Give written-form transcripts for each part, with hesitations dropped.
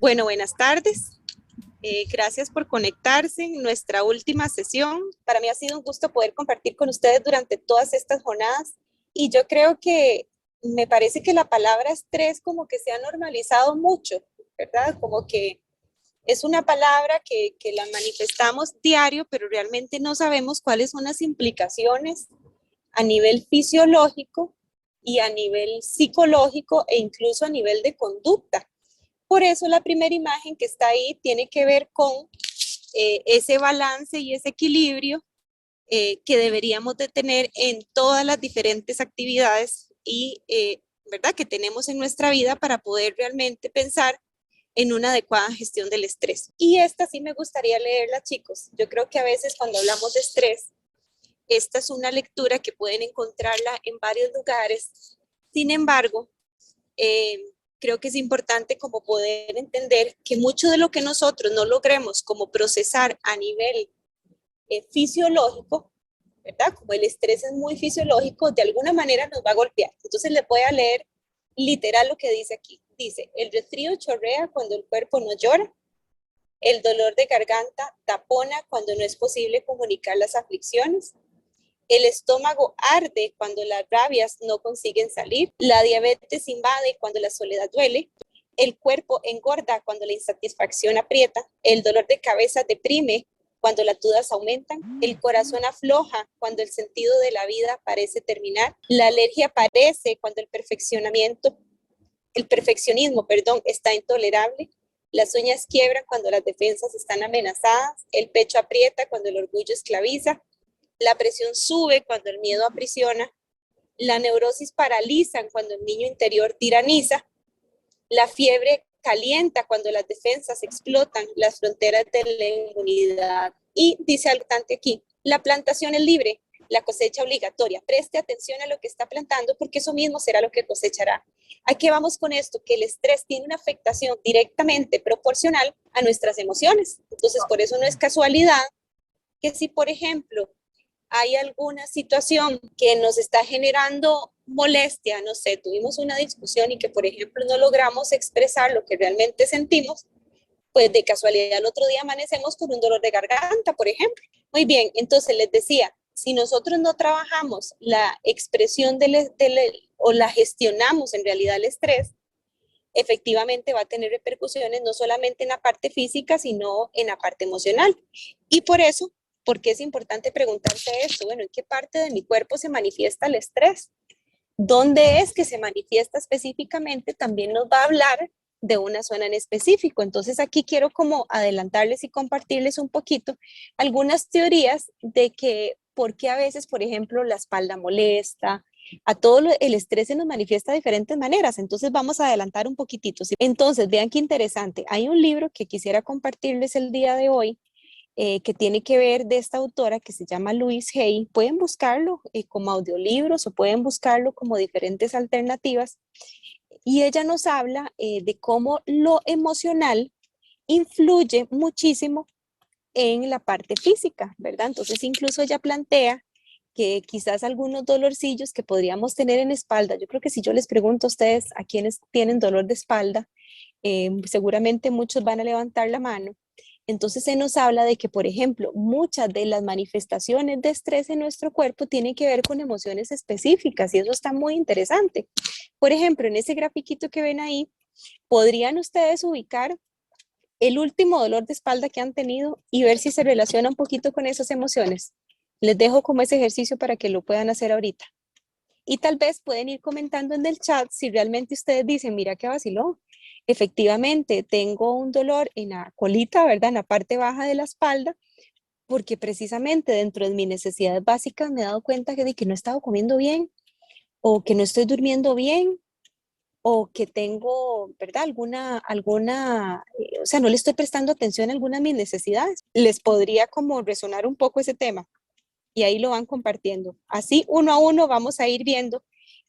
Bueno, buenas tardes. Gracias por conectarse en nuestra última sesión. Para mí ha sido un gusto poder compartir con ustedes durante todas estas jornadas y yo creo que me parece que la palabra estrés como que se ha normalizado mucho, ¿verdad? Como que es una palabra que la manifestamos diario, pero realmente no sabemos cuáles son las implicaciones a nivel fisiológico y a nivel psicológico e incluso a nivel de conducta. Por eso la primera imagen que está ahí tiene que ver con ese balance y ese equilibrio que deberíamos de tener en todas las diferentes actividades y, ¿verdad?, que tenemos en nuestra vida para poder realmente pensar en una adecuada gestión del estrés. Y esta sí me gustaría leerla, chicos. Yo creo que a veces cuando hablamos de estrés, esta es una lectura que pueden encontrarla en varios lugares. Sin embargo, eh, creo que es importante como poder entender que mucho de lo que nosotros no logremos como procesar a nivel fisiológico, ¿verdad? Como el estrés es muy fisiológico, de alguna manera nos va a golpear. Entonces les voy a leer literal lo que dice aquí. Dice, el resfrío chorrea cuando el cuerpo no llora, el dolor de garganta tapona cuando no es posible comunicar las aflicciones, el estómago arde cuando las rabias no consiguen salir, la diabetes invade cuando la soledad duele, el cuerpo engorda cuando la insatisfacción aprieta, el dolor de cabeza deprime cuando las dudas aumentan, el corazón afloja cuando el sentido de la vida parece terminar, la alergia aparece cuando el perfeccionismo, está intolerable, las uñas quiebran cuando las defensas están amenazadas, el pecho aprieta cuando el orgullo esclaviza, la presión sube cuando el miedo aprisiona, la neurosis paraliza cuando el niño interior tiraniza, la fiebre calienta cuando las defensas explotan las fronteras de la inmunidad. Y dice algo tanto aquí, la plantación es libre, la cosecha obligatoria. Preste atención a lo que está plantando porque eso mismo será lo que cosechará. ¿A qué vamos con esto? Que el estrés tiene una afectación directamente proporcional a nuestras emociones. Entonces, por eso no es casualidad que si, por ejemplo, hay alguna situación que nos está generando molestia, no sé, tuvimos una discusión y que, por ejemplo, no logramos expresar lo que realmente sentimos, pues de casualidad el otro día amanecemos con un dolor de garganta, por ejemplo. Muy bien, entonces les decía, si nosotros no trabajamos la expresión o la gestionamos en realidad el estrés, efectivamente va a tener repercusiones no solamente en la parte física, sino en la parte emocional. Y por eso, ¿por qué es importante preguntarse esto? Bueno, ¿en qué parte de mi cuerpo se manifiesta el estrés? ¿Dónde es que se manifiesta específicamente? También nos va a hablar de una zona en específico. Entonces aquí quiero como adelantarles y compartirles un poquito algunas teorías de que por qué a veces, por ejemplo, la espalda molesta, el estrés se nos manifiesta de diferentes maneras. Entonces vamos a adelantar un poquitito. Entonces vean qué interesante. Hay un libro que quisiera compartirles el día de hoy que tiene que ver de esta autora que se llama Louise Hay. Pueden buscarlo como audiolibros o pueden buscarlo como diferentes alternativas. Y ella nos habla de cómo lo emocional influye muchísimo en la parte física, ¿verdad? Entonces incluso ella plantea que quizás algunos dolorcillos que podríamos tener en espalda, yo creo que si yo les pregunto a ustedes a quienes tienen dolor de espalda, seguramente muchos van a levantar la mano. Entonces se nos habla de que, por ejemplo, muchas de las manifestaciones de estrés en nuestro cuerpo tienen que ver con emociones específicas y eso está muy interesante. Por ejemplo, en ese grafiquito que ven ahí, podrían ustedes ubicar el último dolor de espalda que han tenido y ver si se relaciona un poquito con esas emociones. Les dejo como ese ejercicio para que lo puedan hacer ahorita. Y tal vez pueden ir comentando en el chat si realmente ustedes dicen, mira qué vaciló. Efectivamente, tengo un dolor en la colita, ¿verdad? En la parte baja de la espalda, porque precisamente dentro de mis necesidades básicas me he dado cuenta que no he estado comiendo bien, o que no estoy durmiendo bien, o que tengo, ¿verdad? O sea, no le estoy prestando atención a alguna de mis necesidades. Les podría como resonar un poco ese tema y ahí lo van compartiendo. Así, uno a uno, vamos a ir viendo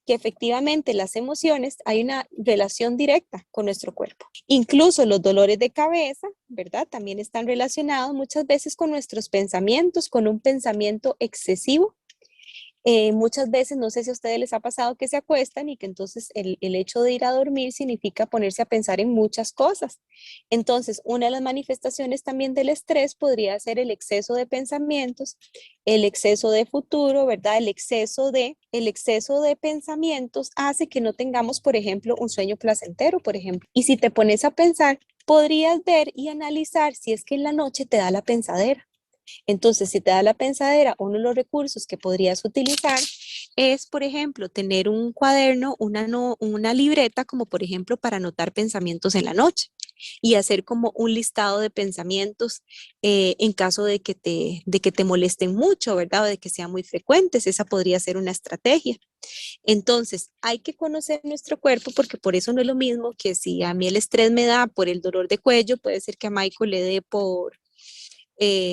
que efectivamente las emociones hay una relación directa con nuestro cuerpo. Incluso los dolores de cabeza, ¿verdad? También están relacionados muchas veces con nuestros pensamientos, con un pensamiento excesivo Muchas veces, no sé si a ustedes les ha pasado que se acuestan y que entonces el hecho de ir a dormir significa ponerse a pensar en muchas cosas. Entonces, una de las manifestaciones también del estrés podría ser el exceso de pensamientos, el exceso de futuro, ¿verdad? El exceso de pensamientos hace que no tengamos, por ejemplo, un sueño placentero, por ejemplo. Y si te pones a pensar, podrías ver y analizar si es que en la noche te da la pensadera. Entonces, si te da la pensadera, uno de los recursos que podrías utilizar es, por ejemplo, tener un cuaderno, una libreta, como por ejemplo para anotar pensamientos en la noche y hacer como un listado de pensamientos en caso de que te molesten mucho, ¿verdad? O de que sean muy frecuentes. Esa podría ser una estrategia. Entonces, hay que conocer nuestro cuerpo porque por eso no es lo mismo que si a mí el estrés me da por el dolor de cuello, puede ser que a Michael le dé por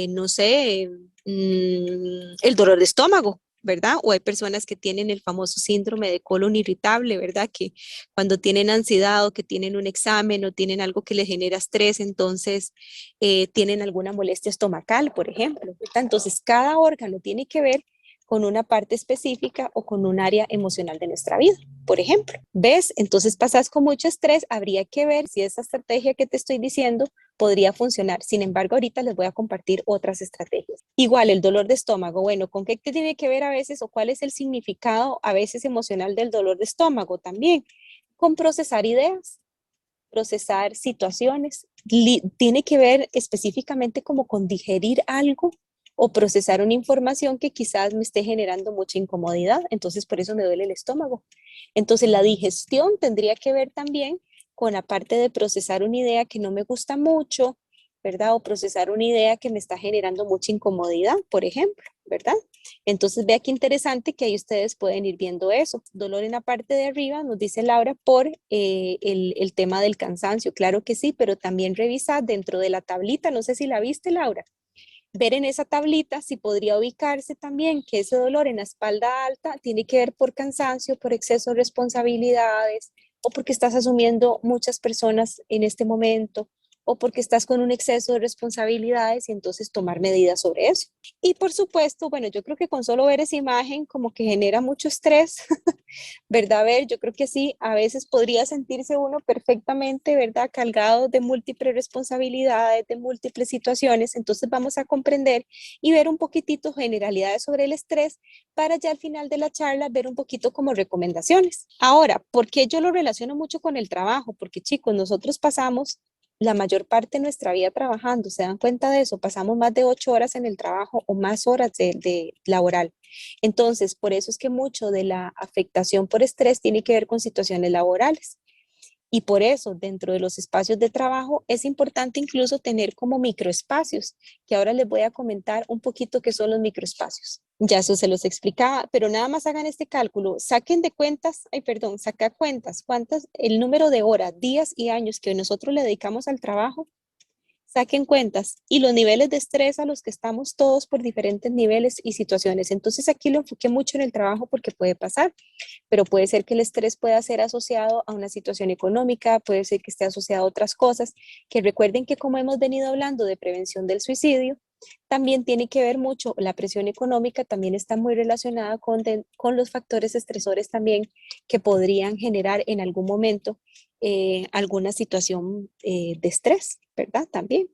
no sé, el dolor de estómago, ¿verdad? O hay personas que tienen el famoso síndrome de colon irritable, ¿verdad? Que cuando tienen ansiedad o que tienen un examen o tienen algo que les genera estrés, entonces tienen alguna molestia estomacal, por ejemplo, ¿verdad? Entonces, cada órgano tiene que ver con una parte específica o con un área emocional de nuestra vida, por ejemplo. ¿Ves? Entonces pasas con mucho estrés, habría que ver si esa estrategia que te estoy diciendo podría funcionar. Sin embargo, ahorita les voy a compartir otras estrategias. Igual, el dolor de estómago. Bueno, ¿con qué tiene que ver a veces o cuál es el significado a veces emocional del dolor de estómago? También con procesar ideas, procesar situaciones. Tiene que ver específicamente como con digerir algo o procesar una información que quizás me esté generando mucha incomodidad. Entonces, por eso me duele el estómago. Entonces, la digestión tendría que ver también con la parte de procesar una idea que no me gusta mucho, ¿verdad? O procesar una idea que me está generando mucha incomodidad, por ejemplo, ¿verdad? Entonces, vea qué interesante que ahí ustedes pueden ir viendo eso. Dolor en la parte de arriba, nos dice Laura, por el tema del cansancio. Claro que sí, pero también revisar dentro de la tablita, no sé si la viste, Laura, ver en esa tablita si podría ubicarse también que ese dolor en la espalda alta tiene que ver por cansancio, por exceso de responsabilidades o porque estás asumiendo muchas personas en este momento o porque estás con un exceso de responsabilidades y entonces tomar medidas sobre eso. Y por supuesto, bueno, yo creo que con solo ver esa imagen como que genera mucho estrés, ¿verdad? A ver, yo creo que sí, a veces podría sentirse uno perfectamente, ¿verdad? Cargado de múltiples responsabilidades, de múltiples situaciones. Entonces vamos a comprender y ver un poquitito generalidades sobre el estrés para ya al final de la charla ver un poquito como recomendaciones. Ahora, ¿por qué yo lo relaciono mucho con el trabajo? Porque chicos, nosotros pasamos la mayor parte de nuestra vida trabajando, ¿se dan cuenta de eso? Pasamos más de 8 horas en el trabajo o más horas de laboral. Entonces, por eso es que mucho de la afectación por estrés tiene que ver con situaciones laborales. Y por eso, dentro de los espacios de trabajo, es importante incluso tener como microespacios, que ahora les voy a comentar un poquito qué son los microespacios. Ya eso se los explicaba, pero nada más hagan este cálculo, saquen de cuentas, ay, perdón, saca cuentas, cuántas, el número de horas, días y años que nosotros le dedicamos al trabajo, saquen cuentas y los niveles de estrés a los que estamos todos por diferentes niveles y situaciones. Entonces aquí lo enfoqué mucho en el trabajo porque puede pasar, pero puede ser que el estrés pueda ser asociado a una situación económica, puede ser que esté asociado a otras cosas, que recuerden que como hemos venido hablando de prevención del suicidio, también tiene que ver mucho, la presión económica también está muy relacionada con los factores estresores también que podrían generar en algún momento alguna situación de estrés, ¿verdad? También.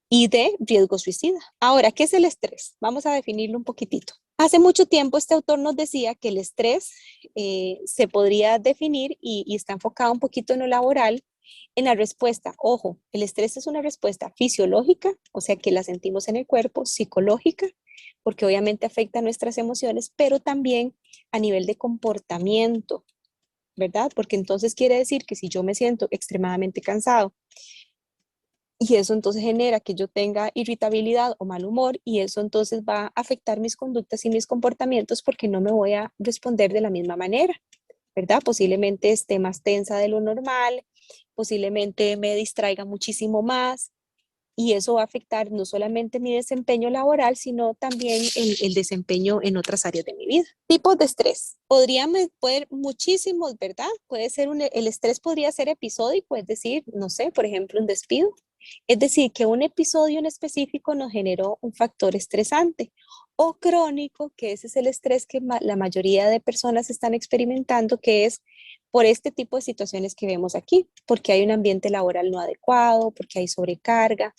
Y de riesgo suicida. Ahora, ¿qué es el estrés? Vamos a definirlo un poquitito. Hace mucho tiempo este autor nos decía que el estrés se podría definir y está enfocado un poquito en lo laboral, en la respuesta. Ojo, el estrés es una respuesta fisiológica, o sea que la sentimos en el cuerpo, psicológica, porque obviamente afecta nuestras emociones, pero también a nivel de comportamiento, ¿verdad? Porque entonces quiere decir que si yo me siento extremadamente cansado, y eso entonces genera que yo tenga irritabilidad o mal humor y eso entonces va a afectar mis conductas y mis comportamientos porque no me voy a responder de la misma manera, ¿verdad? Posiblemente esté más tensa de lo normal, posiblemente me distraiga muchísimo más y eso va a afectar no solamente mi desempeño laboral, sino también el desempeño en otras áreas de mi vida. Tipos de estrés. Podrían poder muchísimos, ¿verdad? Puede ser el estrés podría ser episódico, es decir, no sé, por ejemplo, un despido. Es decir, que un episodio en específico nos generó un factor estresante o crónico, que ese es el estrés que la mayoría de personas están experimentando, que es por este tipo de situaciones que vemos aquí, porque hay un ambiente laboral no adecuado, porque hay sobrecarga,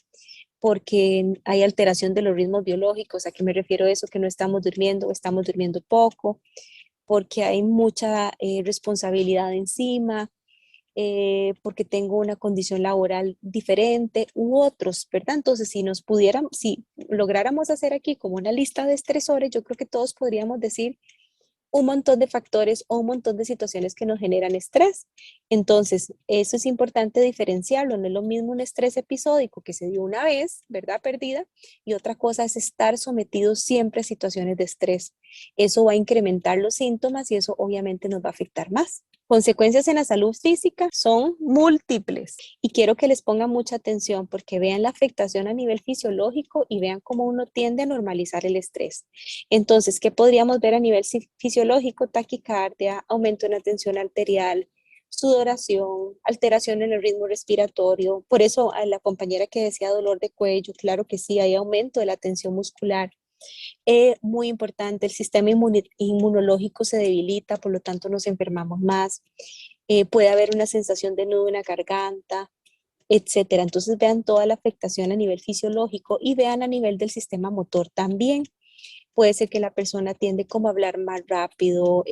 porque hay alteración de los ritmos biológicos. ¿A qué me refiero a eso? Que no estamos durmiendo o estamos durmiendo poco, porque hay mucha responsabilidad encima, porque tengo una condición laboral diferente u otros, ¿verdad? Entonces, si nos pudiéramos, si lográramos hacer aquí como una lista de estresores, yo creo que todos podríamos decir un montón de factores o un montón de situaciones que nos generan estrés. Entonces, eso es importante diferenciarlo. No es lo mismo un estrés episódico que se dio una vez, ¿verdad? Perdida, y otra cosa es estar sometido siempre a situaciones de estrés. Eso va a incrementar los síntomas y eso obviamente nos va a afectar más. Consecuencias en la salud física son múltiples y quiero que les pongan mucha atención porque vean la afectación a nivel fisiológico y vean cómo uno tiende a normalizar el estrés. Entonces, ¿qué podríamos ver a nivel fisiológico? Taquicardia, aumento en la tensión arterial, sudoración, alteración en el ritmo respiratorio. Por eso a la compañera que decía dolor de cuello, claro que sí, hay aumento de la tensión muscular. Muy importante, el sistema inmunológico se debilita, por lo tanto nos enfermamos más. Puede haber una sensación de nudo en la garganta, etcétera. Entonces vean toda la afectación a nivel fisiológico y vean a nivel del sistema motor también. Puede ser que la persona tiende como a hablar más rápido,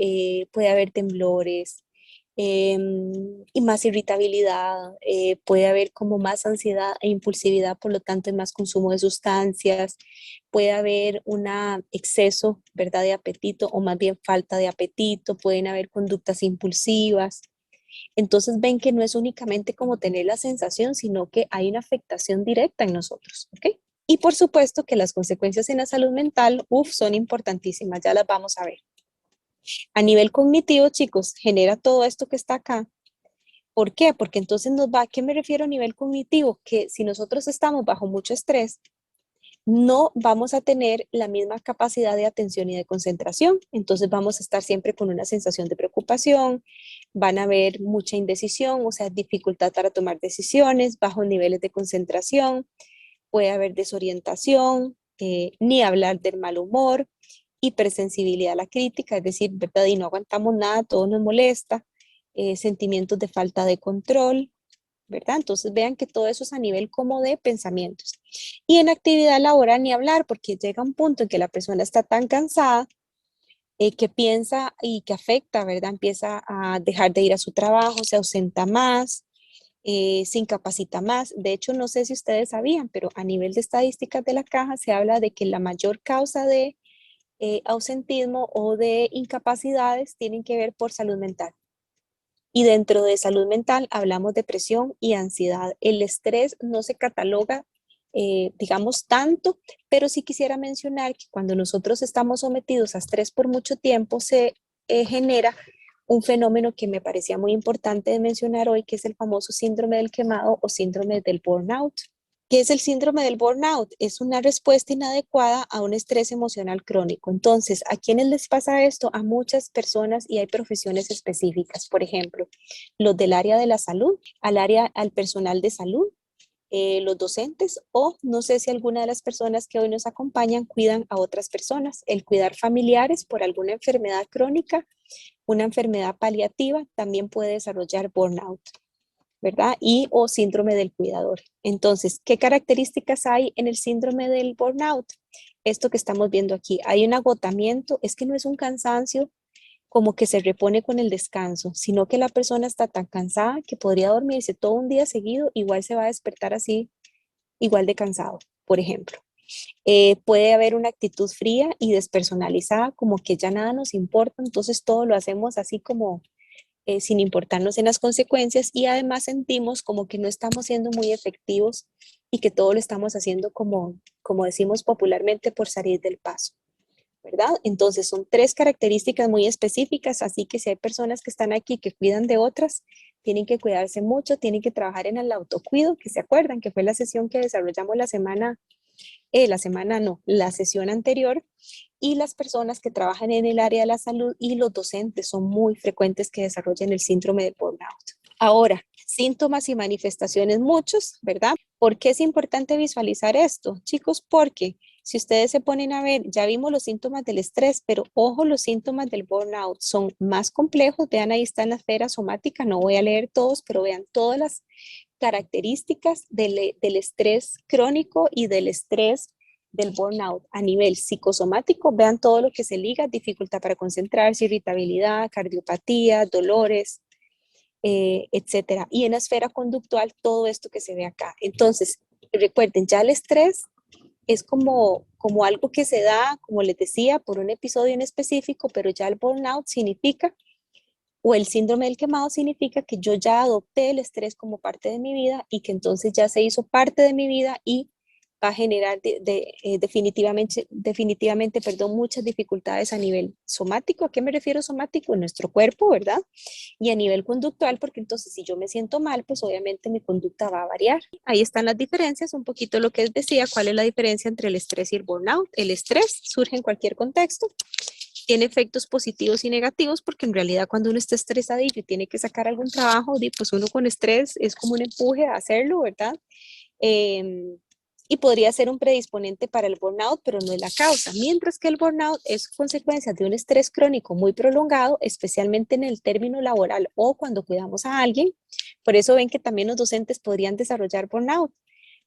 puede haber temblores, y más irritabilidad, puede haber como más ansiedad e impulsividad, por lo tanto hay más consumo de sustancias, puede haber un exceso, ¿verdad?, de apetito o más bien falta de apetito, pueden haber conductas impulsivas. Entonces ven que no es únicamente como tener la sensación, sino que hay una afectación directa en nosotros, ¿ok? Y por supuesto que las consecuencias en la salud mental, son importantísimas, ya las vamos a ver. A nivel cognitivo, chicos, genera todo esto que está acá. ¿Por qué? Porque entonces nos va, ¿a qué me refiero a nivel cognitivo? Que si nosotros estamos bajo mucho estrés, no vamos a tener la misma capacidad de atención y de concentración. Entonces vamos a estar siempre con una sensación de preocupación, van a haber mucha indecisión, o sea, dificultad para tomar decisiones, bajos niveles de concentración, puede haber desorientación, ni hablar del mal humor, hipersensibilidad a la crítica, es decir, ¿verdad? Y no aguantamos nada, todo nos molesta, sentimientos de falta de control, ¿verdad? Entonces vean que todo eso es a nivel como de pensamientos. Y en actividad laboral ni hablar, porque llega un punto en que la persona está tan cansada que piensa y que afecta, ¿verdad? Empieza a dejar de ir a su trabajo, se ausenta más, se incapacita más. De hecho, no sé si ustedes sabían, pero a nivel de estadísticas de la caja se habla de que la mayor causa de ausentismo o de incapacidades tienen que ver por salud mental. Y dentro de salud mental hablamos de depresión y ansiedad. El estrés no se cataloga, digamos, tanto, pero sí quisiera mencionar que cuando nosotros estamos sometidos a estrés por mucho tiempo, se genera un fenómeno que me parecía muy importante de mencionar hoy, que es el famoso síndrome del quemado o síndrome del burnout. ¿Qué es el síndrome del burnout? Es una respuesta inadecuada a un estrés emocional crónico. Entonces, ¿a quiénes les pasa esto? A muchas personas y hay profesiones específicas. Por ejemplo, los del área de la salud, al personal de salud, los docentes o no sé si alguna de las personas que hoy nos acompañan cuidan a otras personas. El cuidar familiares por alguna enfermedad crónica, una enfermedad paliativa, también puede desarrollar burnout, ¿verdad? Y o síndrome del cuidador. Entonces, ¿qué características hay en el síndrome del burnout? Esto que estamos viendo aquí, hay un agotamiento, es que no es un cansancio como que se repone con el descanso, sino que la persona está tan cansada que podría dormirse todo un día seguido, igual se va a despertar así, igual de cansado, por ejemplo. Puede haber una actitud fría y despersonalizada, como que ya nada nos importa, entonces todo lo hacemos así como sin importarnos en las consecuencias y además sentimos como que no estamos siendo muy efectivos y que todo lo estamos haciendo como decimos popularmente por salir del paso, ¿verdad? Entonces son tres características muy específicas, así que si hay personas que están aquí que cuidan de otras, tienen que cuidarse mucho, tienen que trabajar en el autocuido, que se acuerdan que fue la sesión que desarrollamos la sesión anterior, y las personas que trabajan en el área de la salud y los docentes son muy frecuentes que desarrollen el síndrome de burnout. Ahora, Síntomas y manifestaciones muchos, ¿verdad? ¿Por qué es importante visualizar esto, chicos? Porque si ustedes se ponen a ver, ya vimos los síntomas del estrés, pero ojo, los síntomas del burnout son más complejos. Vean, ahí está en la esfera somática, no voy a leer todos, pero vean todas las características del estrés crónico y del estrés del burnout a nivel psicosomático. Vean todo lo que se liga: dificultad para concentrarse, irritabilidad, cardiopatía, dolores, etcétera. Y en la esfera conductual, todo esto que se ve acá. Entonces, recuerden, ya el estrés es como algo que se da, como les decía, por un episodio en específico, pero ya el burnout significa, o el síndrome del quemado significa que yo ya adopté el estrés como parte de mi vida y que entonces ya se hizo parte de mi vida y va a generar definitivamente, perdón, muchas dificultades a nivel somático. ¿A qué me refiero somático? En nuestro cuerpo, ¿verdad? Y a nivel conductual, porque entonces si yo me siento mal, pues obviamente mi conducta va a variar. Ahí están las diferencias, un poquito lo que decía, cuál es la diferencia entre el estrés y el burnout. El estrés surge en cualquier contexto, tiene efectos positivos y negativos, porque en realidad cuando uno está estresadillo y tiene que sacar algún trabajo, pues uno con estrés es como un empuje a hacerlo, ¿verdad? Eh, y podría ser un predisponente para el burnout, pero no es la causa. Mientras que el burnout es consecuencia de un estrés crónico muy prolongado, especialmente en el término laboral o cuando cuidamos a alguien. Por eso ven que también los docentes podrían desarrollar burnout,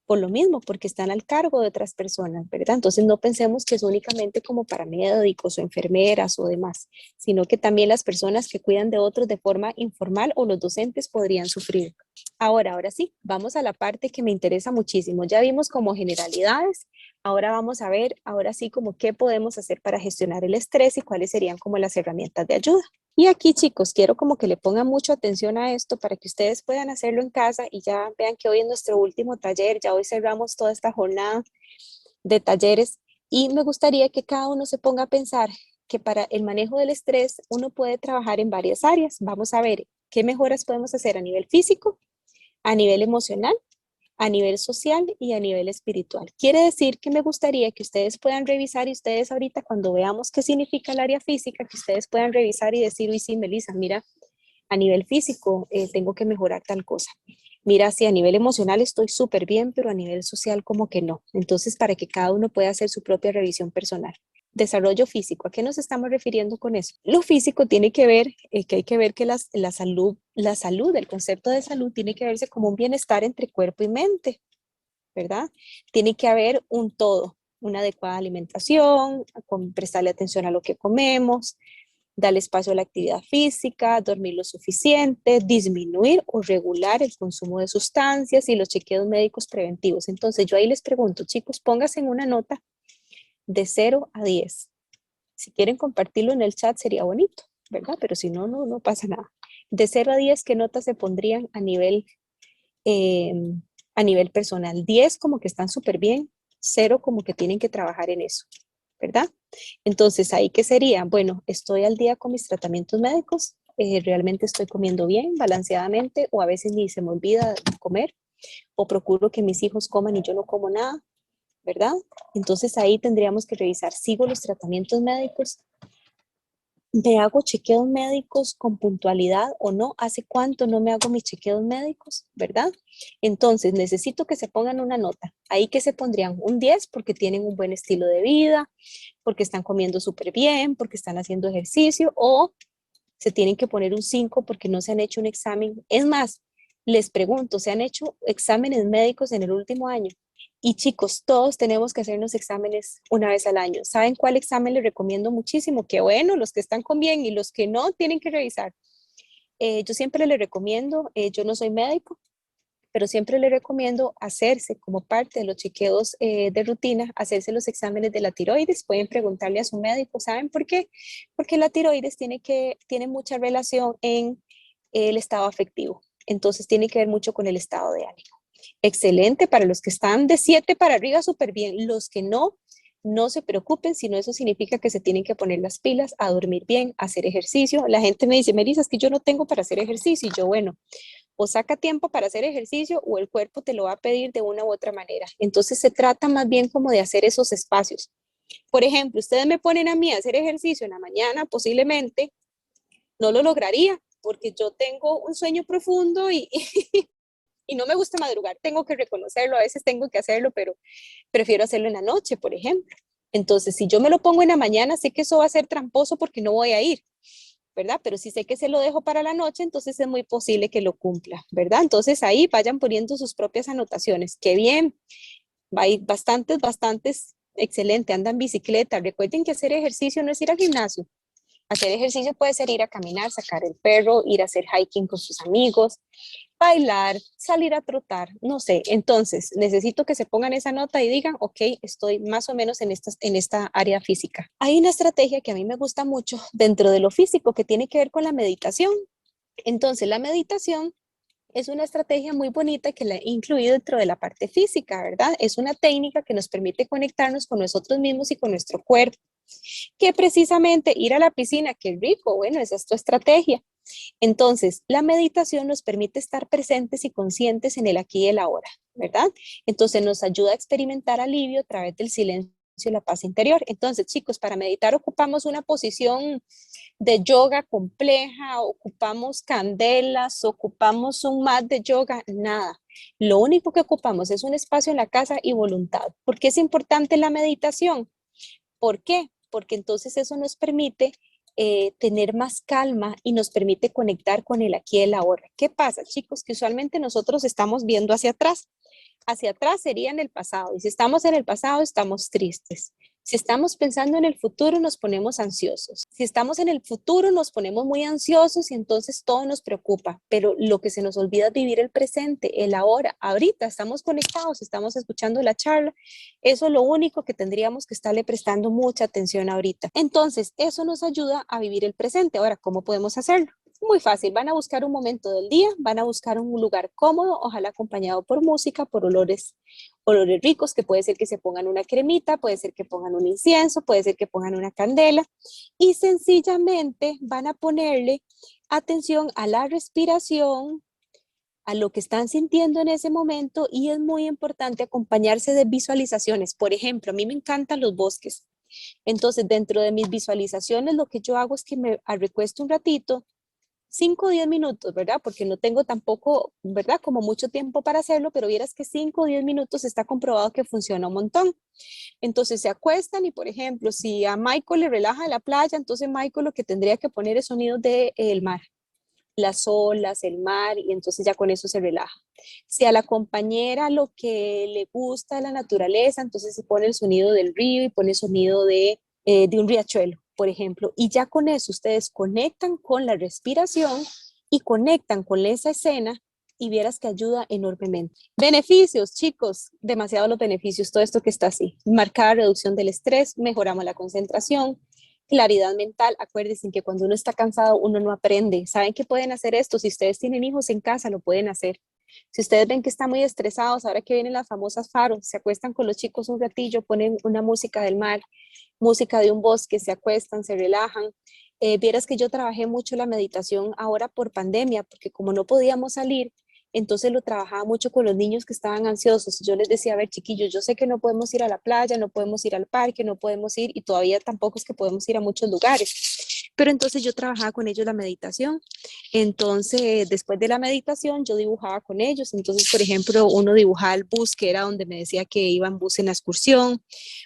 por lo mismo, porque están al cargo de otras personas, ¿verdad? Entonces no pensemos que es únicamente como para médicos o enfermeras o demás, sino que también las personas que cuidan de otros de forma informal o los docentes podrían sufrir. Ahora sí, vamos a la parte que me interesa muchísimo. Ya vimos como generalidades, ahora vamos a ver, ahora sí, como qué podemos hacer para gestionar el estrés y cuáles serían como las herramientas de ayuda. Y aquí, chicos, quiero como que le pongan mucha atención a esto para que ustedes puedan hacerlo en casa y ya vean que hoy es nuestro último taller, ya hoy cerramos toda esta jornada de talleres y me gustaría que cada uno se ponga a pensar que para el manejo del estrés uno puede trabajar en varias áreas. Vamos a ver qué mejoras podemos hacer a nivel físico, a nivel emocional, a nivel social y a nivel espiritual. Quiere decir que me gustaría que ustedes puedan revisar y ustedes ahorita cuando veamos qué significa el área física, que ustedes puedan revisar y decir, uy, sí, Melissa, mira, a nivel físico tengo que mejorar tal cosa. Mira, sí, a nivel emocional estoy súper bien, pero a nivel social como que no. Entonces, para que cada uno pueda hacer su propia revisión personal. Desarrollo físico, ¿a qué nos estamos refiriendo con eso? Lo físico tiene que ver, que hay que ver que la salud, el concepto de salud tiene que verse como un bienestar entre cuerpo y mente, ¿verdad? Tiene que haber un todo, una adecuada alimentación, con prestarle atención a lo que comemos, darle espacio a la actividad física, dormir lo suficiente, disminuir o regular el consumo de sustancias y los chequeos médicos preventivos. Entonces yo ahí les pregunto, chicos, pónganse en una nota de 0 a 10. Si quieren compartirlo en el chat sería bonito, ¿verdad? Pero si no, no pasa nada. De 0 a 10, ¿qué notas se pondrían eh, a nivel personal? 10 como que están súper bien, 0 como que tienen que trabajar en eso, ¿verdad? Entonces, ¿ahí qué sería? Bueno, estoy al día con mis tratamientos médicos, realmente estoy comiendo bien, balanceadamente, o a veces ni se me olvida comer, o procuro que mis hijos coman y yo no como nada, ¿verdad? Entonces ahí tendríamos que revisar, ¿sigo los tratamientos médicos? ¿Me hago chequeos médicos con puntualidad o no? ¿Hace cuánto no me hago mis chequeos médicos? ¿Verdad? Entonces necesito que se pongan una nota. Ahí que se pondrían un 10 porque tienen un buen estilo de vida, porque están comiendo súper bien, porque están haciendo ejercicio, o se tienen que poner un 5 porque no se han hecho un examen. Es más, les pregunto, ¿se han hecho exámenes médicos en el último año? Y chicos, todos tenemos que hacernos exámenes una vez al año. ¿Saben cuál examen les recomiendo muchísimo? Que bueno, los que están con bien y los que no tienen que revisar. Yo siempre les recomiendo, yo no soy médico, pero siempre les recomiendo hacerse como parte de los chequeos de rutina, hacerse los exámenes de la tiroides. Pueden preguntarle a su médico, ¿saben por qué? Porque la tiroides tiene mucha relación en el estado afectivo. Entonces tiene que ver mucho con el estado de ánimo. Excelente, para los que están de 7 para arriba, súper bien. Los que no, no se preocupen, sino eso significa que se tienen que poner las pilas, a dormir bien, a hacer ejercicio. La gente me dice, Melissa, es que yo no tengo para hacer ejercicio. Y yo, bueno, o saca tiempo para hacer ejercicio o el cuerpo te lo va a pedir de una u otra manera. Entonces se trata más bien como de hacer esos espacios. Por ejemplo, ustedes me ponen a mí a hacer ejercicio en la mañana, posiblemente no lo lograría, porque yo tengo un sueño profundo y no me gusta madrugar, tengo que reconocerlo, a veces tengo que hacerlo, pero prefiero hacerlo en la noche, por ejemplo. Entonces, si yo me lo pongo en la mañana, sé que eso va a ser tramposo porque no voy a ir, ¿verdad? Pero si sé que se lo dejo para la noche, entonces es muy posible que lo cumpla, ¿verdad? Entonces ahí vayan poniendo sus propias anotaciones. Qué bien, hay bastantes, excelente, andan bicicleta. Recuerden que hacer ejercicio no es ir al gimnasio. Hacer ejercicio puede ser ir a caminar, sacar el perro, ir a hacer hiking con sus amigos, bailar, salir a trotar, no sé. Entonces, necesito que se pongan esa nota y digan, ok, estoy más o menos en esta área física. Hay una estrategia que a mí me gusta mucho dentro de lo físico que tiene que ver con la meditación. Entonces, la meditación es una estrategia muy bonita que la he incluido dentro de la parte física, ¿verdad? Es una técnica que nos permite conectarnos con nosotros mismos y con nuestro cuerpo. Que precisamente ir a la piscina, qué rico, bueno, esa es tu estrategia. Entonces, la meditación nos permite estar presentes y conscientes en el aquí y el ahora, ¿verdad? Entonces, nos ayuda a experimentar alivio a través del silencio y la paz interior. Entonces, chicos, para meditar ocupamos una posición de yoga compleja, ocupamos candelas, ocupamos un mat de yoga, nada. Lo único que ocupamos es un espacio en la casa y voluntad. ¿Por qué es importante la meditación? ¿Por qué? Porque entonces eso nos permite tener más calma y nos permite conectar con el aquí y el ahora. ¿Qué pasa, chicos? Que usualmente nosotros estamos viendo hacia atrás. Hacia atrás sería en el pasado. Y si estamos en el pasado, estamos tristes. Si estamos pensando en el futuro, nos ponemos ansiosos. Si estamos en el futuro, nos ponemos muy ansiosos y entonces todo nos preocupa. Pero lo que se nos olvida es vivir el presente, el ahora. Ahorita estamos conectados, estamos escuchando la charla. Eso es lo único que tendríamos que estarle prestando mucha atención ahorita. Entonces, eso nos ayuda a vivir el presente. Ahora, ¿cómo podemos hacerlo? Muy fácil, van a buscar un momento del día, van a buscar un lugar cómodo, ojalá acompañado por música, por olores ricos, que puede ser que se pongan una cremita, puede ser que pongan un incienso, puede ser que pongan una candela y sencillamente van a ponerle atención a la respiración, a lo que están sintiendo en ese momento y es muy importante acompañarse de visualizaciones. Por ejemplo, a mí me encantan los bosques. Entonces, dentro de mis visualizaciones, lo que yo hago es que me recuesto un ratito 5 o 10 minutos, ¿verdad? Porque no tengo tampoco, ¿verdad? Como mucho tiempo para hacerlo, pero vieras que 5 o 10 minutos está comprobado que funciona un montón. Entonces se acuestan y, por ejemplo, si a Michael le relaja la playa, entonces Michael lo que tendría que poner es sonidos del mar, las olas, el mar, y entonces ya con eso se relaja. Si a la compañera lo que le gusta de la naturaleza, entonces se pone el sonido del río y pone el sonido de un riachuelo, por ejemplo, y ya con eso ustedes conectan con la respiración y conectan con esa escena y vieras que ayuda enormemente. Beneficios, chicos, demasiado los beneficios, todo esto que está así. Marcada reducción del estrés, mejoramos la concentración, claridad mental. Acuérdense que cuando uno está cansado, uno no aprende. ¿Saben que pueden hacer esto? Si ustedes tienen hijos en casa, lo pueden hacer. Si ustedes ven que están muy estresados, ahora que vienen las famosas faros, se acuestan con los chicos un ratillo, ponen una música del mar, música de un bosque, se acuestan, se relajan. Vieras que yo trabajé mucho la meditación ahora por pandemia, porque como no podíamos salir, entonces lo trabajaba mucho con los niños que estaban ansiosos. Yo les decía, a ver, chiquillos, yo sé que no podemos ir a la playa, no podemos ir al parque, no podemos ir, y todavía tampoco es que podemos ir a muchos lugares. Pero entonces yo trabajaba con ellos la meditación. Entonces, después de la meditación, yo dibujaba con ellos. Entonces, por ejemplo, uno dibujaba el bus, que era donde me decía que iba en bus en la excursión,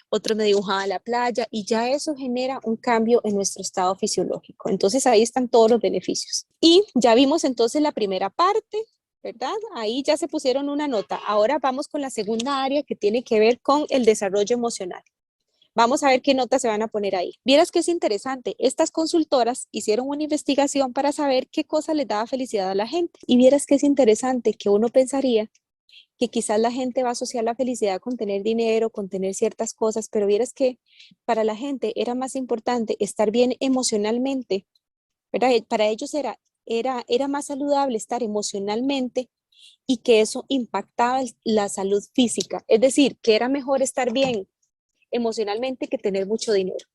otro me dibujaba la playa, y ya eso genera un cambio en nuestro estado fisiológico. Entonces, ahí están todos los beneficios. Y ya vimos entonces la primera parte, ¿verdad? Ahí ya se pusieron una nota. Ahora vamos con la segunda área que tiene que ver con el desarrollo emocional. Vamos a ver qué notas se van a poner ahí. Vieras que es interesante. Estas consultoras hicieron una investigación para saber qué cosa les daba felicidad a la gente. Y vieras que es interesante que uno pensaría que quizás la gente va a asociar la felicidad con tener dinero, con tener ciertas cosas, pero vieras que para la gente era más importante estar bien emocionalmente, ¿verdad? Para ellos era más saludable estar emocionalmente y que eso impactaba la salud física. Es decir, que era mejor estar bien emocionalmente que tener mucho dinero.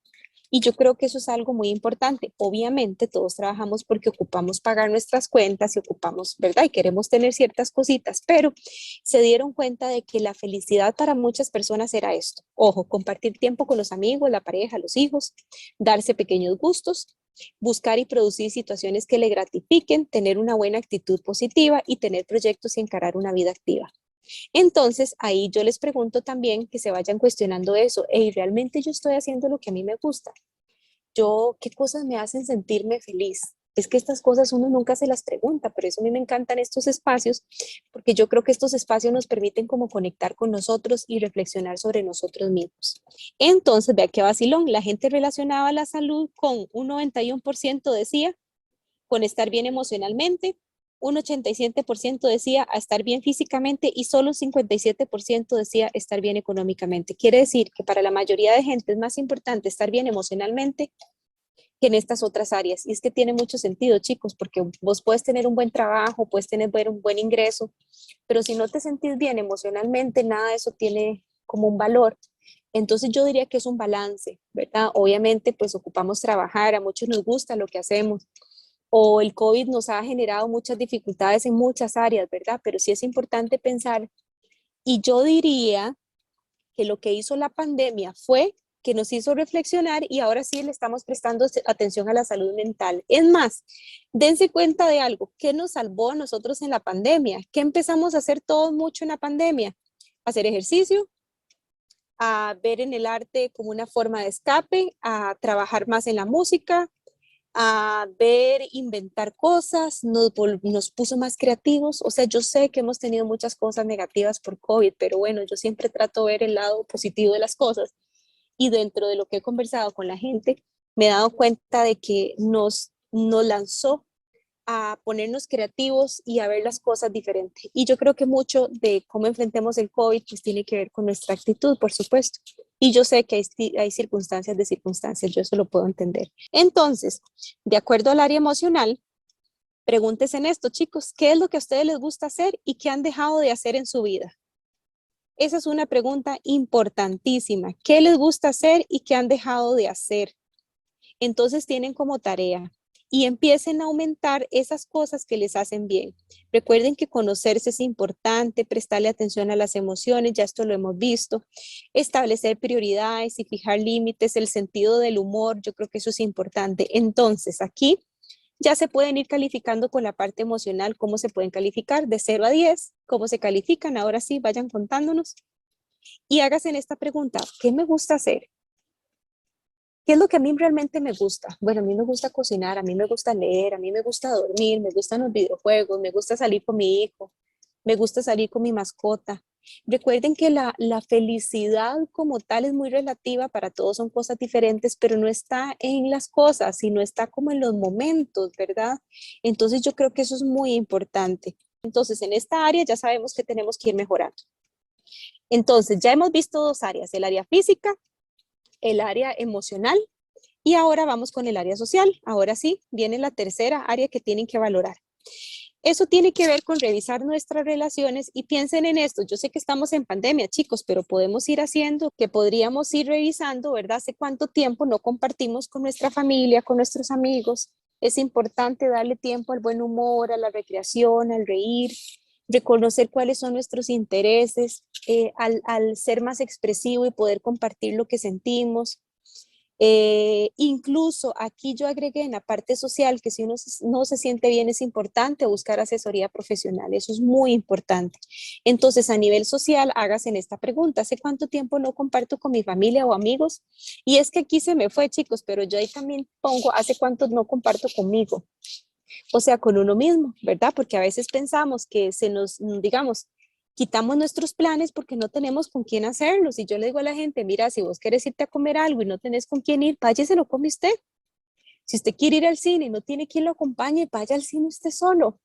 Y yo creo que eso es algo muy importante. Obviamente todos trabajamos porque ocupamos pagar nuestras cuentas y ocupamos, ¿verdad? Y queremos tener ciertas cositas, pero se dieron cuenta de que la felicidad para muchas personas era esto. Ojo, compartir tiempo con los amigos, la pareja, los hijos, darse pequeños gustos, buscar y producir situaciones que le gratifiquen, tener una buena actitud positiva y tener proyectos y encarar una vida activa. Entonces, ahí yo les pregunto también que se vayan cuestionando eso. ¿Y realmente yo estoy haciendo lo que a mí me gusta? ¿Qué cosas me hacen sentirme feliz? Es que estas cosas uno nunca se las pregunta, pero eso a mí me encantan estos espacios, porque yo creo que estos espacios nos permiten como conectar con nosotros y reflexionar sobre nosotros mismos. Entonces, vea qué vacilón, la gente relacionaba la salud con un 91% decía con estar bien emocionalmente, un 87% decía a estar bien físicamente y solo un 57% decía estar bien económicamente. Quiere decir que para la mayoría de gente es más importante estar bien emocionalmente que en estas otras áreas. Y es que tiene mucho sentido, chicos, porque vos puedes tener un buen trabajo, puedes tener un buen ingreso, pero si no te sentís bien emocionalmente, nada de eso tiene como un valor. Entonces yo diría que es un balance, ¿verdad? Obviamente pues ocupamos trabajar, a muchos nos gusta lo que hacemos, o el COVID nos ha generado muchas dificultades en muchas áreas, ¿verdad? Pero sí es importante pensar, y yo diría que lo que hizo la pandemia fue que nos hizo reflexionar y ahora sí le estamos prestando atención a la salud mental. Es más, dense cuenta de algo, ¿qué nos salvó a nosotros en la pandemia? ¿Qué empezamos a hacer todos mucho en la pandemia? Hacer ejercicio, a ver en el arte como una forma de escape, a trabajar más en la música, a ver, inventar cosas, nos puso más creativos. O sea, yo sé que hemos tenido muchas cosas negativas por COVID, pero bueno, yo siempre trato de ver el lado positivo de las cosas y dentro de lo que he conversado con la gente, me he dado cuenta de que nos lanzó a ponernos creativos y a ver las cosas diferentes. Y yo creo que mucho de cómo enfrentemos el COVID pues tiene que ver con nuestra actitud, por supuesto. Y yo sé que hay circunstancias de circunstancias, yo eso lo puedo entender. Entonces, de acuerdo al área emocional, pregúntense en esto, chicos, ¿qué es lo que a ustedes les gusta hacer y qué han dejado de hacer en su vida? Esa es una pregunta importantísima. ¿Qué les gusta hacer y qué han dejado de hacer? Entonces tienen como tarea y empiecen a aumentar esas cosas que les hacen bien. Recuerden que conocerse es importante, prestarle atención a las emociones, ya esto lo hemos visto, establecer prioridades y fijar límites, el sentido del humor, yo creo que eso es importante. Entonces aquí ya se pueden ir calificando con la parte emocional, cómo se pueden calificar de 0 a 10, cómo se califican, ahora sí, vayan contándonos y háganse esta pregunta, ¿qué me gusta hacer? ¿Qué es lo que a mí realmente me gusta? Bueno, a mí me gusta cocinar, a mí me gusta leer, a mí me gusta dormir, me gustan los videojuegos, me gusta salir con mi hijo, me gusta salir con mi mascota. Recuerden que la felicidad como tal es muy relativa, para todos son cosas diferentes, pero no está en las cosas, sino está como en los momentos, ¿verdad? Entonces yo creo que eso es muy importante. Entonces en esta área ya sabemos que tenemos que ir mejorando. Entonces ya hemos visto dos áreas, el área física, el área emocional y ahora vamos con el área social. Ahora sí, viene la tercera área que tienen que valorar. Eso tiene que ver con revisar nuestras relaciones y piensen en esto. Yo sé que estamos en pandemia, chicos, pero podemos ir haciendo, que podríamos ir revisando, ¿verdad? Hace cuánto tiempo no compartimos con nuestra familia, con nuestros amigos. Es importante darle tiempo al buen humor, a la recreación, al reír, reconocer cuáles son nuestros intereses, al ser más expresivo y poder compartir lo que sentimos. Incluso aquí yo agregué en la parte social que si uno no se siente bien es importante buscar asesoría profesional, eso es muy importante. Entonces a nivel social hágase en esta pregunta, ¿hace cuánto tiempo no comparto con mi familia o amigos? Y es que aquí se me fue, chicos, pero yo ahí también pongo, ¿hace cuánto no comparto conmigo? O sea, con uno mismo, ¿verdad? Porque a veces pensamos que se nos, digamos, quitamos nuestros planes porque no tenemos con quién hacerlos. Y yo le digo a la gente, mira, si vos querés irte a comer algo y no tenés con quién ir, váyase, lo come usted. Si usted quiere ir al cine y no tiene quien lo acompañe, vaya al cine usted solo.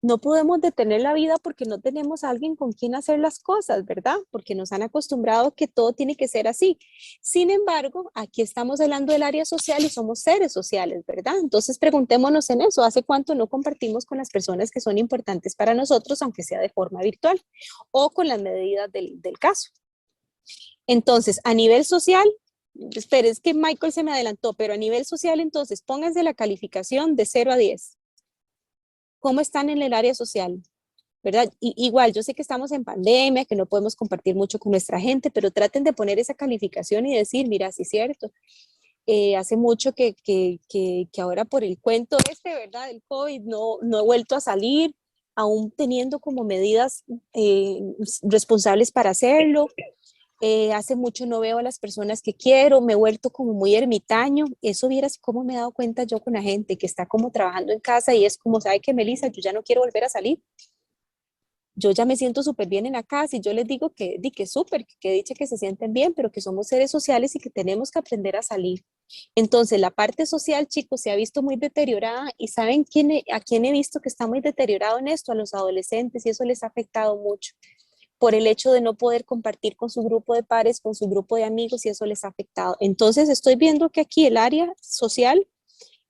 No podemos detener la vida porque no tenemos a alguien con quien hacer las cosas, ¿verdad? Porque nos han acostumbrado que todo tiene que ser así. Sin embargo, aquí estamos hablando del área social y somos seres sociales, ¿verdad? Entonces preguntémonos en eso, ¿hace cuánto no compartimos con las personas que son importantes para nosotros, aunque sea de forma virtual o con las medidas del caso? Entonces, a nivel social, Espera, es que Michael se me adelantó, pero a nivel social, entonces, pónganse la calificación de 0 a 10. ¿Cómo están en el área social? ¿Verdad? Igual, yo sé que estamos en pandemia, que no podemos compartir mucho con nuestra gente, pero traten de poner esa calificación y decir, mira, sí es cierto, hace mucho que ahora por el cuento ¿verdad? El COVID, no he vuelto a salir, aún teniendo como medidas responsables para hacerlo. Hace mucho no veo a las personas que quiero, me he vuelto como muy ermitaño. Eso vieras cómo me he dado cuenta yo con la gente que está como trabajando en casa y es como, ¿sabe qué, Melissa? Yo ya no quiero volver a salir. Yo ya me siento súper bien en la casa y yo les digo que súper, que dicha que se sienten bien, pero que somos seres sociales y que tenemos que aprender a salir. Entonces, la parte social, chicos, se ha visto muy deteriorada y ¿saben a quién he visto que está muy deteriorado en esto? A los adolescentes y eso les ha afectado mucho por el hecho de no poder compartir con su grupo de pares, con su grupo de amigos y eso les ha afectado. Entonces, estoy viendo que aquí el área social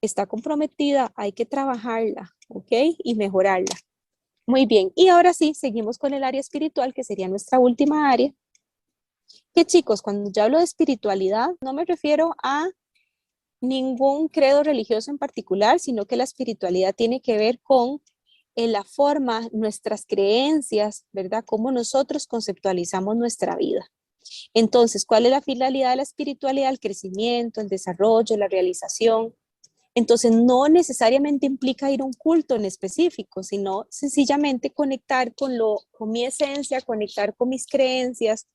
está comprometida, hay que trabajarla, ¿ok? Y mejorarla. Muy bien, y ahora sí, seguimos con el área espiritual, que sería nuestra última área. Que chicos, cuando yo hablo de espiritualidad, no me refiero a ningún credo religioso en particular, sino que la espiritualidad tiene que ver con la forma, nuestras creencias, ¿verdad? Cómo nosotros conceptualizamos nuestra vida. Entonces, ¿cuál es la finalidad de la espiritualidad? El crecimiento, el desarrollo, la realización. Entonces, no necesariamente implica ir a un culto en específico, sino sencillamente conectar con mi esencia, conectar con mis creencias.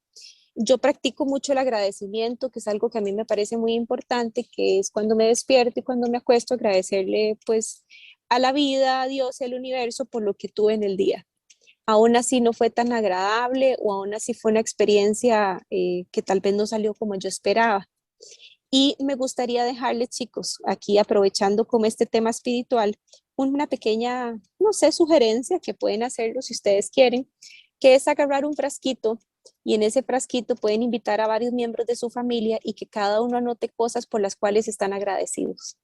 Yo practico mucho el agradecimiento, que es algo que a mí me parece muy importante, que es cuando me despierto y cuando me acuesto, agradecerle pues a la vida, a Dios y al universo por lo que tuve en el día. Aún así no fue tan agradable o aún así fue una experiencia que tal vez no salió como yo esperaba. Y me gustaría dejarles, chicos, aquí aprovechando como este tema espiritual, una pequeña, no sé, sugerencia que pueden hacerlo si ustedes quieren, que es agarrar un frasquito y en ese frasquito pueden invitar a varios miembros de su familia y que cada uno anote cosas por las cuales están agradecidos.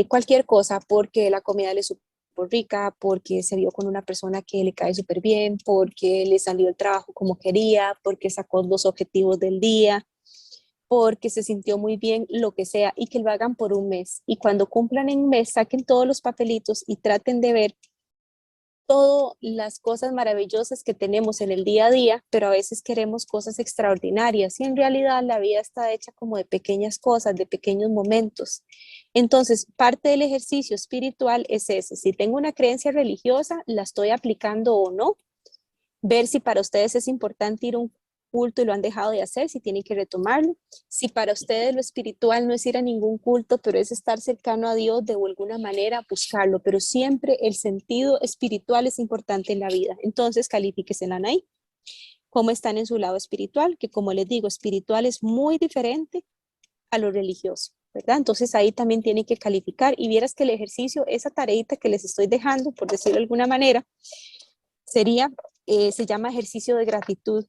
Cualquier cosa, porque la comida le supo rica, porque se vio con una persona que le cae súper bien, porque le salió el trabajo como quería, porque sacó los objetivos del día, porque se sintió muy bien, lo que sea, y que lo hagan por un mes. Y cuando cumplan en un mes, saquen todos los papelitos y traten de ver todas las cosas maravillosas que tenemos en el día a día, pero a veces queremos cosas extraordinarias y en realidad la vida está hecha como de pequeñas cosas, de pequeños momentos. Entonces, parte del ejercicio espiritual es ese. Si tengo una creencia religiosa, la estoy aplicando o no, ver si para ustedes es importante ir a un culto y lo han dejado de hacer, si tienen que retomarlo. Si para ustedes lo espiritual no es ir a ningún culto, pero es estar cercano a Dios de alguna manera, buscarlo, pero siempre el sentido espiritual es importante en la vida. Entonces, califíquesela ahí. ¿Cómo están en su lado espiritual? Que como les digo, espiritual es muy diferente a lo religioso, ¿verdad? Entonces ahí también tienen que calificar y vieras que el ejercicio, esa tareita que les estoy dejando, por decirlo de alguna manera, sería, se llama ejercicio de gratitud.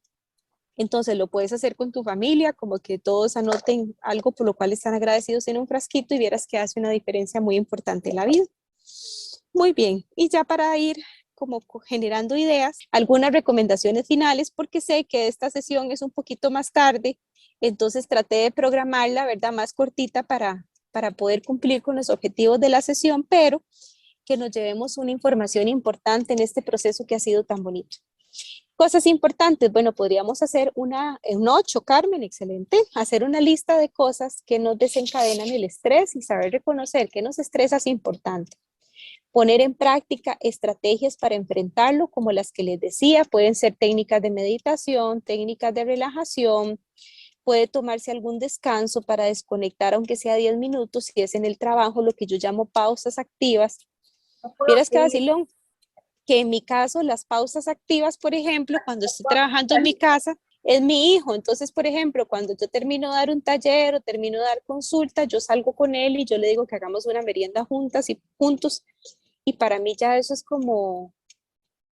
Entonces lo puedes hacer con tu familia, como que todos anoten algo por lo cual están agradecidos en un frasquito y vieras que hace una diferencia muy importante en la vida. Muy bien, y ya para ir como generando ideas, algunas recomendaciones finales, porque sé que esta sesión es un poquito más tarde, entonces traté de programarla, ¿verdad? Más cortita para poder cumplir con los objetivos de la sesión, pero que nos llevemos una información importante en este proceso que ha sido tan bonito. Cosas importantes, bueno, podríamos hacer un 8, Carmen, excelente, hacer una lista de cosas que nos desencadenan el estrés y saber reconocer qué nos estresa es importante. Poner en práctica estrategias para enfrentarlo, como las que les decía, pueden ser técnicas de meditación, técnicas de relajación, puede tomarse algún descanso para desconectar, aunque sea 10 minutos, si es en el trabajo, lo que yo llamo pausas activas. Vieras que vacilón, que en mi caso las pausas activas, por ejemplo, cuando estoy trabajando en mi casa, es mi hijo. Entonces, por ejemplo, cuando yo termino de dar un taller o termino de dar consulta, yo salgo con él y yo le digo que hagamos una merienda juntas y juntos. Y para mí ya eso es como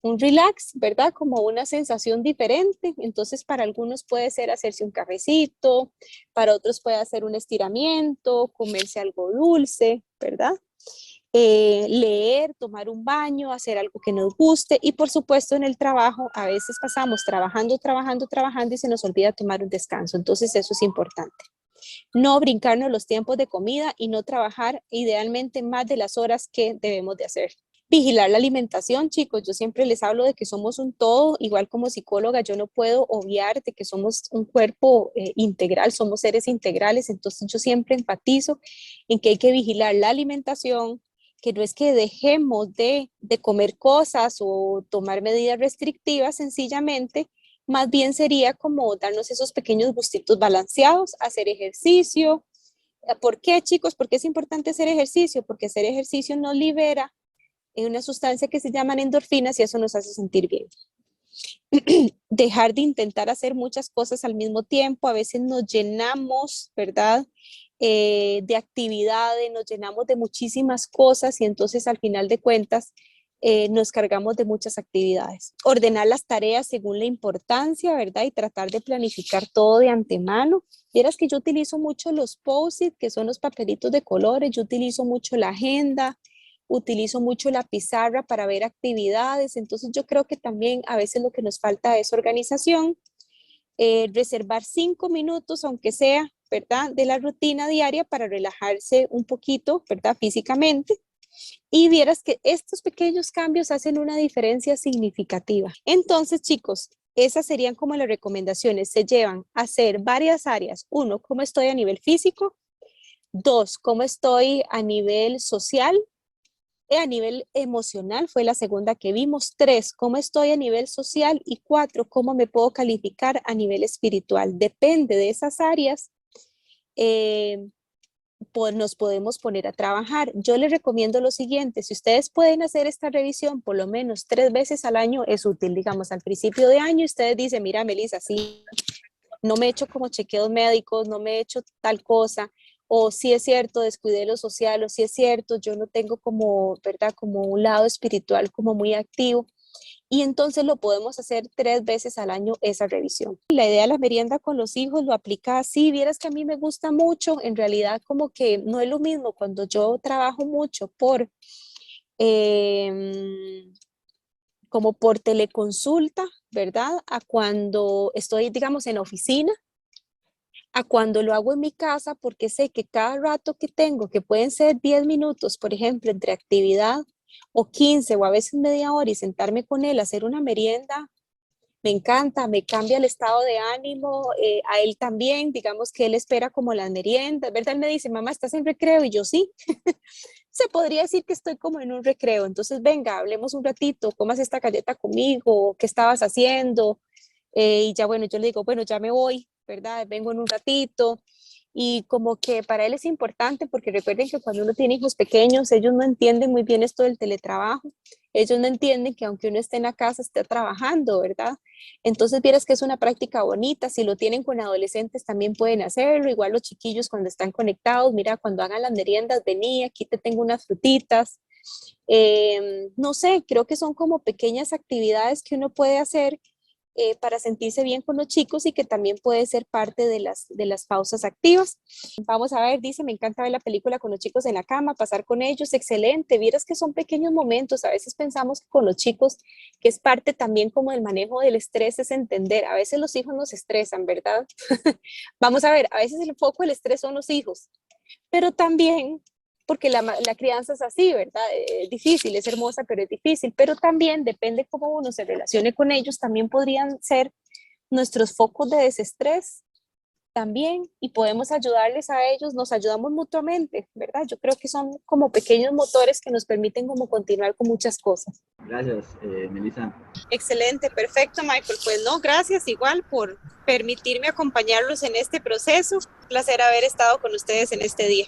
un relax, ¿verdad? Como una sensación diferente. Entonces, para algunos puede ser hacerse un cafecito, para otros puede hacer un estiramiento, comerse algo dulce, ¿verdad? leer, tomar un baño, hacer algo que nos guste y por supuesto en el trabajo a veces pasamos trabajando, trabajando, trabajando y se nos olvida tomar un descanso. Entonces eso es importante. No brincarnos los tiempos de comida y no trabajar idealmente más de las horas que debemos de hacer. Vigilar la alimentación, chicos. Yo siempre les hablo de que somos un todo, igual como psicóloga, yo no puedo obviar de que somos un cuerpo integral, somos seres integrales, entonces yo siempre enfatizo en que hay que vigilar la alimentación, que no es que dejemos de comer cosas o tomar medidas restrictivas, sencillamente, más bien sería como darnos esos pequeños gustitos balanceados, hacer ejercicio. ¿Por qué, chicos? ¿Por qué es importante hacer ejercicio? Porque hacer ejercicio nos libera una sustancia que se llaman endorfinas y eso nos hace sentir bien. Dejar de intentar hacer muchas cosas al mismo tiempo, a veces nos llenamos, ¿verdad? De actividades, nos llenamos de muchísimas cosas y entonces al final de cuentas nos cargamos de muchas actividades. Ordenar las tareas según la importancia, ¿verdad? Y tratar de planificar todo de antemano. Vieras que yo utilizo mucho los post-it, que son los papelitos de colores, yo utilizo mucho la agenda, utilizo mucho la pizarra para ver actividades, entonces yo creo que también a veces lo que nos falta es organización, reservar 5 minutos, aunque sea, ¿verdad? De la rutina diaria para relajarse un poquito, ¿verdad? Físicamente. Y vieras que estos pequeños cambios hacen una diferencia significativa. Entonces, chicos, esas serían como las recomendaciones. Se llevan a hacer varias áreas. Uno, cómo estoy a nivel físico. Dos, cómo estoy a nivel social. A nivel emocional fue la segunda que vimos. 3, cómo estoy a nivel social. Y 4, cómo me puedo calificar a nivel espiritual. Depende de esas áreas. Pues nos podemos poner a trabajar. Yo les recomiendo lo siguiente, si ustedes pueden hacer esta revisión por lo menos 3 veces al año, es útil, digamos, al principio de año, ustedes dicen, mira, Melissa, sí, no me he hecho como chequeos médicos, no me he hecho tal cosa, o si es cierto, descuidé lo social, o si es cierto, yo no tengo como, ¿verdad? Como un lado espiritual como muy activo. Y entonces lo podemos hacer 3 veces al año esa revisión. La idea de la merienda con los hijos lo aplica así, vieras que a mí me gusta mucho, en realidad como que no es lo mismo cuando yo trabajo mucho eh, como por teleconsulta, ¿verdad? A cuando estoy, digamos, en oficina, a cuando lo hago en mi casa, porque sé que cada rato que tengo, que pueden ser 10 minutos, por ejemplo, entre actividad, o 15 o a veces media hora y sentarme con él a hacer una merienda, me encanta, me cambia el estado de ánimo, a él también, digamos que él espera como las meriendas, ¿verdad? Él me dice, mamá, ¿estás en recreo? Y yo sí, se podría decir que estoy como en un recreo, entonces venga, hablemos un ratito, comas esta galleta conmigo, ¿qué estabas haciendo? Y ya bueno, yo le digo, bueno, ya me voy, ¿verdad? Vengo en un ratito. Y como que para él es importante porque recuerden que cuando uno tiene hijos pequeños, ellos no entienden muy bien esto del teletrabajo. Ellos no entienden que aunque uno esté en la casa, esté trabajando, ¿verdad? Entonces, vieras que es una práctica bonita. Si lo tienen con adolescentes, también pueden hacerlo. Igual los chiquillos cuando están conectados, mira, cuando hagan las meriendas, vení, aquí te tengo unas frutitas. No sé, creo que son como pequeñas actividades que uno puede hacer para sentirse bien con los chicos y que también puede ser parte de las pausas activas. Vamos a ver, dice, me encanta ver la película con los chicos en la cama, pasar con ellos, excelente. Vieras que son pequeños momentos, a veces pensamos que con los chicos, que es parte también como del manejo del estrés, es entender, a veces los hijos nos estresan, ¿verdad? Vamos a ver, a veces el foco del estrés son los hijos, pero también porque la crianza es así, ¿verdad? Es difícil, es hermosa, pero es difícil, pero también depende cómo uno se relacione con ellos, también podrían ser nuestros focos de desestrés también y podemos ayudarles a ellos, nos ayudamos mutuamente, ¿verdad? Yo creo que son como pequeños motores que nos permiten como continuar con muchas cosas. Gracias, Melissa. Excelente, perfecto, Michael. Pues no, gracias igual por permitirme acompañarlos en este proceso. Un placer haber estado con ustedes en este día.